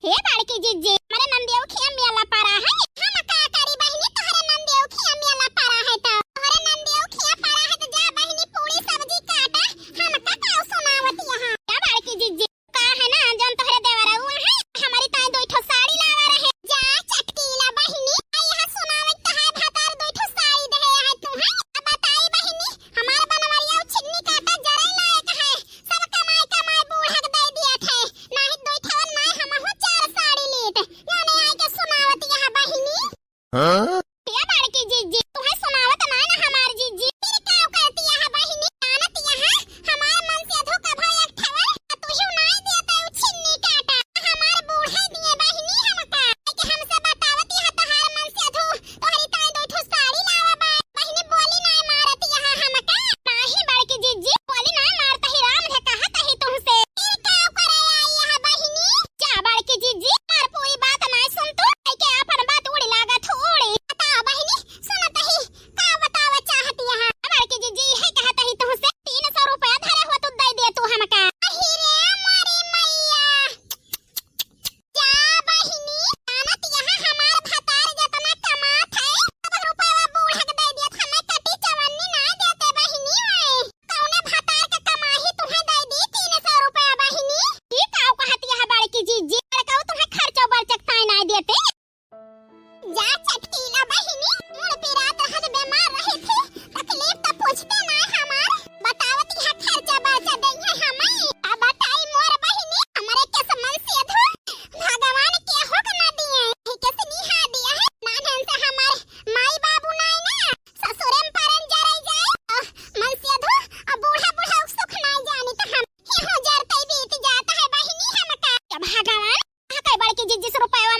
हे बाड़की जीजी हमारे नंदियो खिया मियाला पारा है हम का करी बहिनी तोहरे नंदियो खिया मियाला पारा है तो तोहरे नंदियो खिया पारा है तो जा बहिनी पूरी सब्जी काटा हम का सुनावत यहां क्या बाड़की जीजी का है ना जन तोहरे देवरा हुआ है हमारी ताई दो ठो साड़ी लावा रहे जा चटकीला बहिनी यहां सुनावत तो है भातार दो ठो साड़ी दे है तू है अब बताई बहिनी हमार बनवरिया छिन्नी काटा जरे लायक है सब कमाई कमाई बूढ़ा दे दिया थे नाही दो ठवन मैं हम हो चार साड़ी लेत यानी आई के सुनावत यहां बहिनी हां क्या बाड़की जीजी तू है सुनावत ना ना हमार जीजी फिर क्या करती यहां बहिनी जानत यहां हमार मन से धोखा भय एक ठवर तू ही नहीं देता उ छिन्नी काटा हमार बूढ़ा दिए बहिनी हमका कि हमसे बतावत यहां तोहार मन से धो तोहरी ताई दो ठो साड़ी लावा बहिनी बोली नहीं मारत यहां हमका नाही बाड़की जीजी बोली नहीं मारत ही राम ने कहत ही तुमसे फिर क्या करे आई यहां बहिनी जा बाड़की जीजी मार पूरी बात नहीं सुन तू के अपन बात उड़ी लागत उड़ी बता बहिनी सुनत ही का बतावा चाहती यहां बाड़की जीजी है कहत ही तुमसे 300 रुपया धरे हो तू दे दे तू हमका अहि रे मारी मैया जा बहिनी जानत यहां हमार भतार जितना कमात है सब रुपया बूढ़ा के दे दिया हमें कटी चवन्नी नहीं देते बहिनी ओए कौने भतार के कमाही तुम्हें दे दी 300 रुपया बहिनी ई का कहत यहां बाड़की जीजी लड़का तुम्हें खर्चो बरचकता नहीं देते जा चटकीला बहिनी मुड़ पे रात रहत बीमार रहे थे तकलीफ तो पूछते ना हमार बतावत यहां खर्चा बचा दे है हमें अब बताई मोर बहिनी हमारे के मन से धो भगवान के हुक ना दिए के स्नेहा दिया है नानन से हमारे माई बाबू नहीं ना ससुरम परन जरे जाए मन से धो अब बूढ़ा बूढ़ा सुख नहीं जानी तो हम ही हो जरते बीत जाता है बहिनी हमका भगवान कई बड़की जिज्जी से रुपया